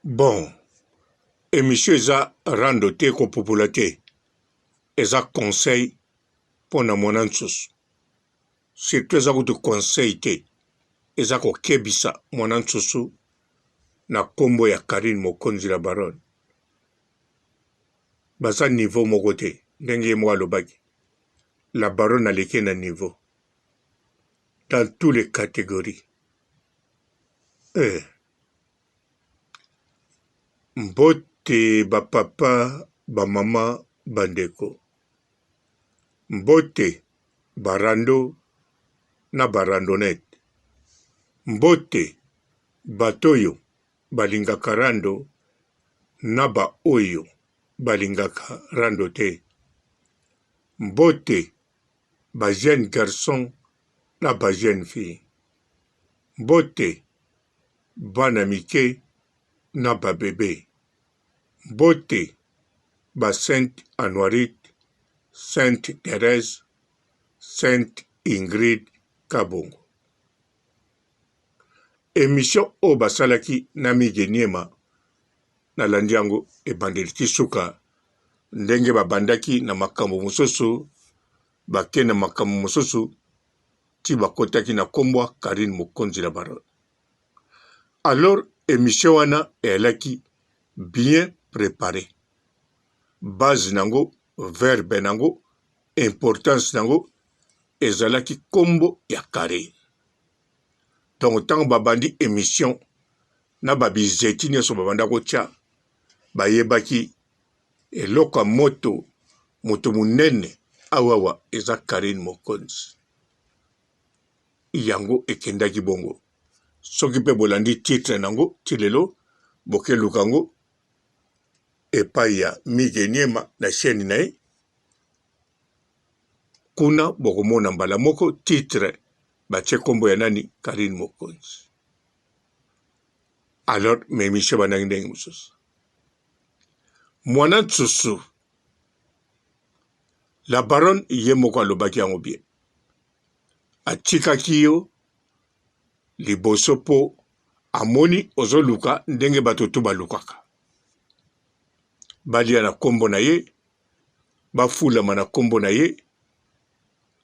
Bon, émission eza rando te ko popularité eza conseil pour na mwana nsusu. Surtout eza kutu conseil te eza ko kebisa mwana nsusu na kombo ya Karine Mokonzi la Baronne. Baza niveau moko te ndenge ye moko alobaki. La Baronne aleki na niveau dans toutes les catégories. Mbote bapapa bamama bandeko, mbote barando na barandonete, mbote batoyo balingaka rando na ba oyo balingaka rando te, mbote ba jeune garçon na ba jeune fille, mbote bana mike na ba bébé, mbote ba Sainte Anuarite, Sainte Thérèse, Sainte Ingrid Kabongo. Émission o basalaki na migeniema na landiango ebandeli tisuka ndenge babandaki na makambo mosusu bake na makambo mosusu ti bakotaki na kombwa Karine Mokonzi la Baronne. Alors émission wana elaki bien préparé. Base nango, verbe nango, importance nango ezalaki kombo ya Karine. Donc tant babandi émission na babizeti nyonso babanda kotia bayebaki eloko moto munene awawa eza Karine Mokonzi. Yango ekendaki bongo. Soki pe bolandi titre nango tilelo boke lukango epai ya migeniema na chaîne na ye. Kuna bokomona mbala moko titre batie kombo ya nani Karine Mokonzi. Alors memishe banangi ndenge mosusu. Mwana nsusu la Baronne ye moko alobaki yango bien. Atikaki yo liboso po amoni ozoluka ndenge bato tu balukaka. Balia na kombo na ye, bafulama na kombo na ye.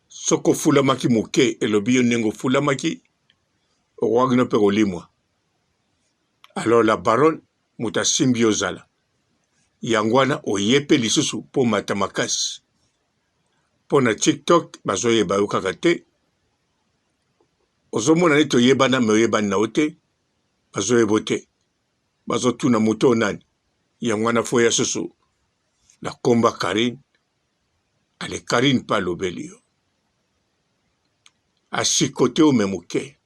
Soko fulamaki moke elobi yo ndenge fulamaki okwagino pe kolimwa. Alors la Baronne muta simbi ozala. Yangwana oyepe lisusu po mata makasi. Po na TikTok bazoyeba yo kaka te. Ozomona neti oyebana me oyebani na ote. Bazoyebo te. Bazotuna moto nani. Yangwana foya susu. La komba Karine. Ale Karine pa lobeli yo. Asikote o memuke.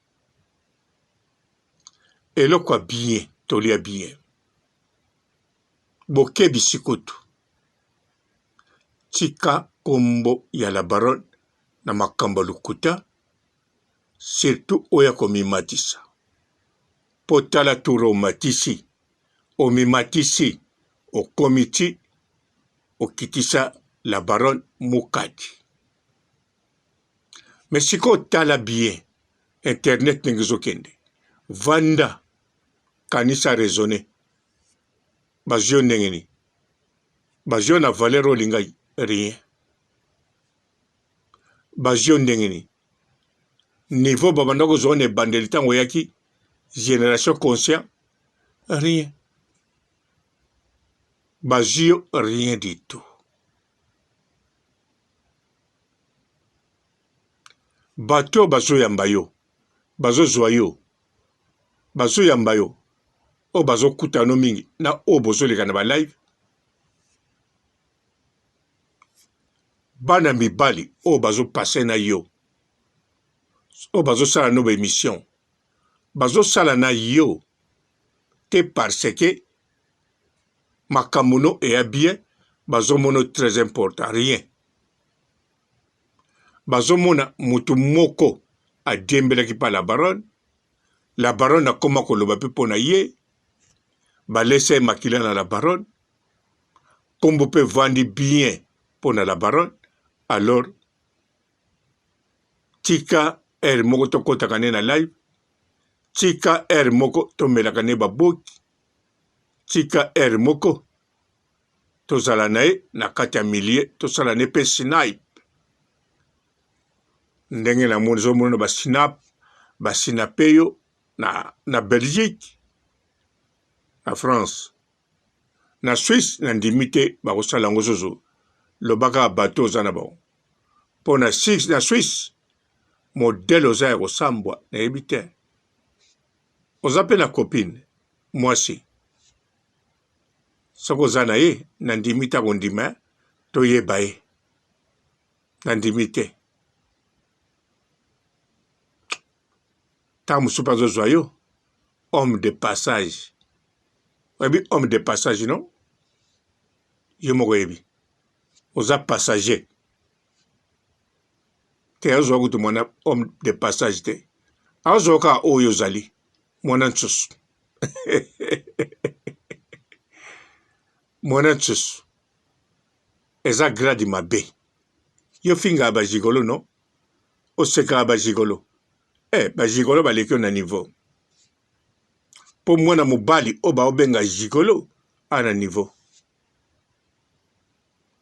Elokwa bien, tolia bien. Boke bisikotu. Tika kombo ya la Baronne na makamba lukuta. Surtout oya komimatisa. Potala turo matisi. Omimatisi. Okomiti. Okitisa la Baronne mukati. Mais siko tala bien. Internet nengizo kende. Vanda. Kanisa raisonné. Bazio ndengeni. Bazio na valero lingai. Rien. Bazio ndengeni. Niveau babandako zone bandelita ngoyaki. Génération conscient. Rien. Bazio rien du tout. Bato bazo yambayo. Bazo zoyo. Bazo yambayo. O bazo kutano mingi. Na o bozo lekana ba live. Bana mibali. O bazo passe na yo. O bazo sala no ba émission. Bazo sala na yo. Te parce que makamuno e bien. Bazo mono très important. Rien. Bazo mona mutu moko a dembelaki pa la Baronne. La Baronne a koma koloba pe pona ye. Ba laisse makila na la Baronne. Kombo pe vandi bien pona la Baronne. Alors tika moko to kota kane na live. Tika moko to melakane baboki. tika ere moko tozala na ye na kati ya milie tosala ne mpe snipe ndenge na moni zomona basinape yo na Belgique na France na Suisse na ndimi te bakosala yango zozo lobaka bato oza na bango mpo na Suisse modele oza ya kosambwa nayebi te oza mpe na copine mwasi soki oza na ye na ndimi te akondima toyeba ye na ndimi te ntango mosusu mpe azozwa yo homme de passage oyebi homme de passage non yo moko oyebi oza passager te azwa kutu mwana homme de passage te azwa kaka oyo ozali mwana nsusu mwana nsusu eza grade mabe yo fingaka bajigolo no osekaka bajigolo bajigolo baleki yo na niveau mpo mwana mobali oyo baobenga jigolo ana niveau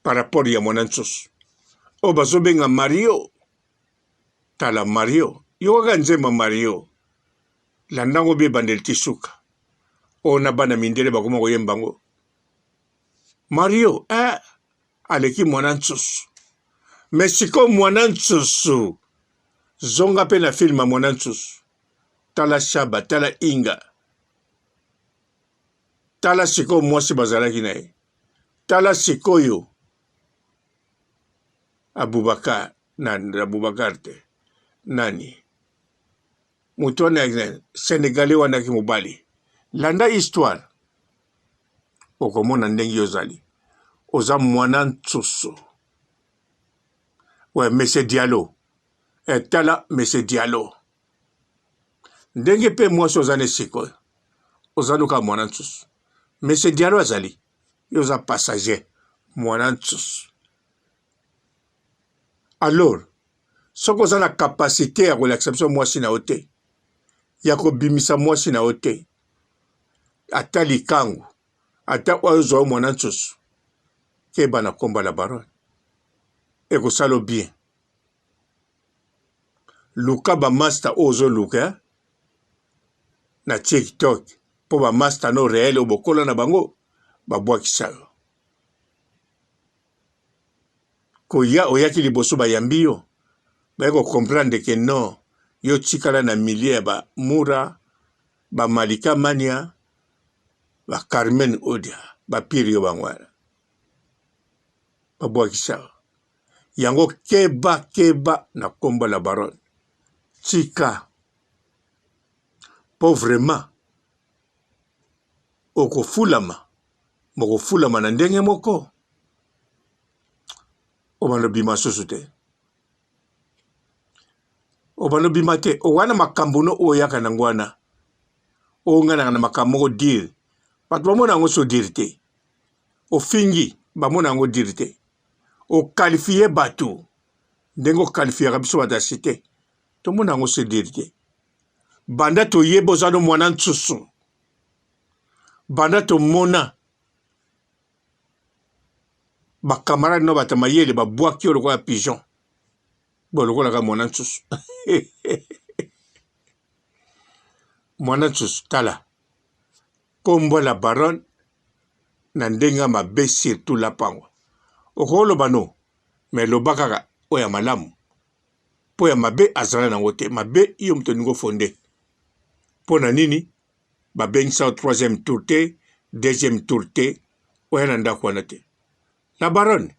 par rapport ya mwana nsusu oyo bazobenga Mario tala Mario yo kaka nzemba Mario landango bie bandeli ti suka oyo na bana mindele bakoma koyemba ngo Mario aleki mwana nsusu me sikoyo mwana nsusu zonga mpe na filme ya mwana nsusu tala Shaba tala Inga tala sikoyo mwasi bazalaki na ye tala sikoyo Abubakar te nani moto wana Senegalais wana ki mobali landa histoire okomona ndenge ozali oza mwana nsusu Monsieur Diallo tala Monsieur Diallo ndenge mpe mwasi oza ne sikoyo oza luka mwana nsusu Monsieur Diallo azali yo oza passager mwana nsusu alors soki oza na kapasité ya kolakisa biso mwasi na yo te ya kobimisa mwasi na yo te ata likangu ata oyo ozwa mwana nsusu keba na komba la baronne ekosala bien luka bamaster oyo ozoluka na TikTok mpo bamaster no réel oyo bokola na bango babwakisa yo koya oyaki liboso bayambi yo baye kocomprendre ke non yo tikala na milie ya bamura bamalika mania bacarmen odia bapiri yo bango wana babwakisa yo yango keba na kombo la baronne tika mpo vraiment okofulama mokofulama na ndenge moko obanda bima susu te obanda bima te owana makambo no oyaka nango wana onganaka na makambo moko dire bato bamona yango so dire te ofingi bamona yango dire te okalifie bato ndenge okalifiaka biso bato ya site tomona yango so dire te banda toyeba oza no mwana nsusu banda tomona bakamarade no bato mayele babwaki yo lokola pigeon bo lokolaka mwana nsusu mwana nsusu tala kombo la baronne na ndenge mabe surtout lapangwa okoloba no me loba kaka oyo ya malamu mpo ya mabe azala nango te mabe yo moto olingi ofonde mpo na nini babengisa o 3e tour te 2e tour te oya na ndako wana te la baronne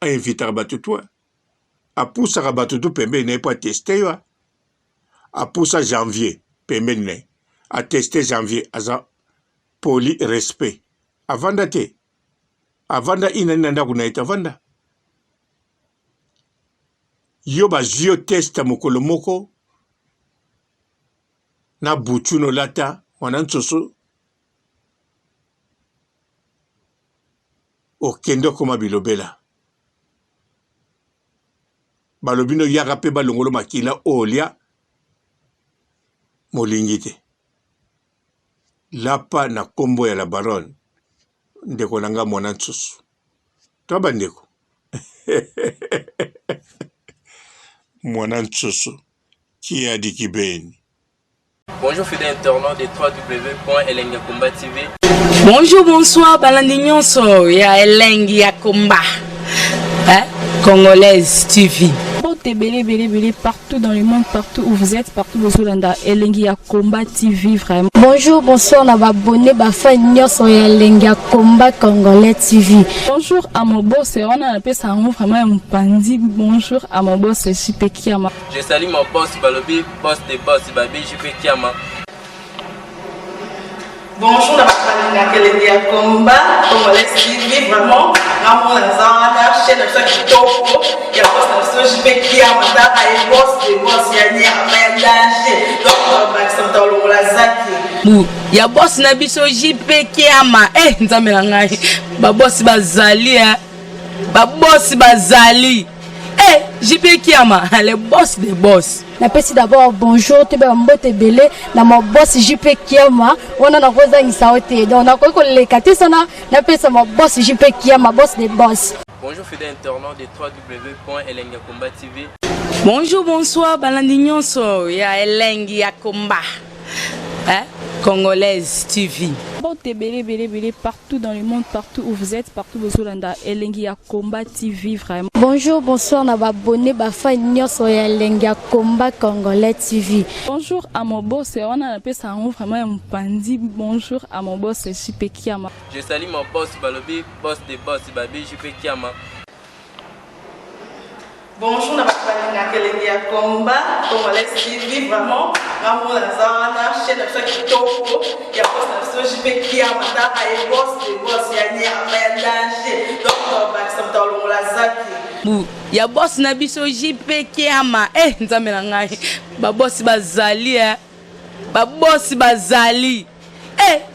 ainvitaka bato twa apusaka bato tu pembeni na ye mpo ateste yo apusa janvier pembeni na ye ateste janvier aza poli respect avanda te avanda inani na ndako na ye te avanda yo bazwi yo testa mokolo moko na butu no lata mwana nsusu okende okoma bilobela balobi no yaka mpe balongolo makila olia molingi te lapa na kombo ya la baronne ndeko nanga mwana nsusu to bandeko mwana nsusu qui a dit qui beni. Bonjour fidèles internautes de www.elengiakomba TV. Bonjour, bonsoir, balandi nyonso ya Elengiakomba, Congolaise TV. Belé partout dans le monde, partout où vous êtes, partout où vous êtes, Elengiakomba TV vraiment. Bonjour, bonsoir, on va abonner fan nyonso ya Elengiakomba Congolais TV. Bonjour à mon boss, on a appelé ça vraiment un pandi. Bonjour à mon boss, JP Kiama. Je salue mon boss Balobi, boss des boss Babi, JP Kiama. Bonjour, on va Elengiakomba Congolais TV vraiment. Ramon Lazana, chaîne de qui topo, il y a boss de JP Kiama, et boss des boss, il y a un danger. Donc, on va s'entendre la zaki. Ya boss na biso JP Kiama nzambe na ngai ba boss bazali ba boss bazali JP Kiama le boss des boss. Napesi d'abord bonjour te ba mbote belé na mo boss JP Kiama wana na koza ngisaote donc na ko lekati sana napesa mo boss JP Kiama boss des boss. Bonjour fidèles internautes de www.elengiakomba TV. Bonjour, bonsoir, balandi nyonso ya Elengiakomba, Congolaise TV. Belé partout dans le monde, partout où vous êtes, partout où vous êtes, Elengiakomba TV vraiment. Bonjour, bonsoir, on va abonner fan nyonso ya Elengiakomba Congolais TV. Bonjour à mon boss, on a appelé ça vraiment un pandi. Bonjour à mon boss, JP Kiama. Je salue mon boss Balobi, boss des boss Babi, JP Kiama. Bonjour, on va Elengiakomba Congolais TV vraiment. Ramon Lazana, chaîne de qui topo, il y a boss de JP Kiama, et boss des boss, il y a un danger. Donc, on va s'entendre la zaki. Ya boss na biso JP Kiama nzambe na ngai ba boss bazali ba boss bazali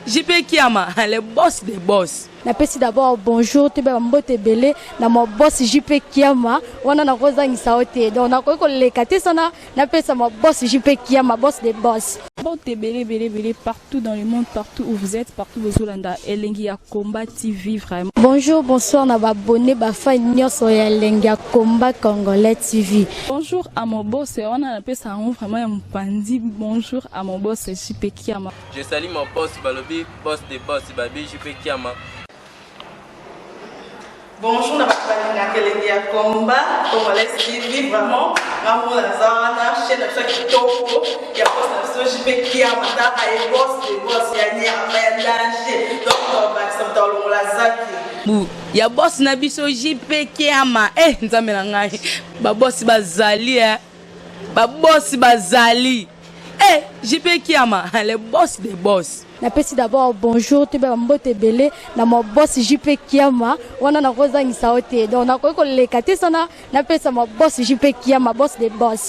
JP Kiama le boss des boss. Napesi d'abord bonjour te ba mbote belé na mo boss JP Kiama wana na koza ngisaote donc na ko lekati sana napesa mo boss JP Kiama boss des boss. Belé partout dans le monde, partout où vous êtes, partout où vous êtes, Elengiakomba TV vraiment. Bonjour, bonsoir, on va abonner fan nyonso ya Elengiakomba Congolais TV. Bonjour à mon boss, on a appelé ça vraiment un pandi. Bonjour à mon boss, JP Kiama. Je salue mon boss Balobi, boss des boss Babi, JP Kiama. Bonjour, on va Elengiakomba Congolais TV vraiment. Ramon Lazana, chaîne de qui topo, il y a boss de JP Kiama, et boss des boss, il y a un danger. Donc, on va s'entendre la zaki. Ya boss na biso JP Kiama nzambe na ngai ba boss bazali ba boss bazali JP Kiama le boss des boss. Napesi d'abord bonjour te ba mbote belé na mo boss JP Kiama wana na koza ngisaote donc na ko lekati sana napesa mo boss JP Kiama boss des boss.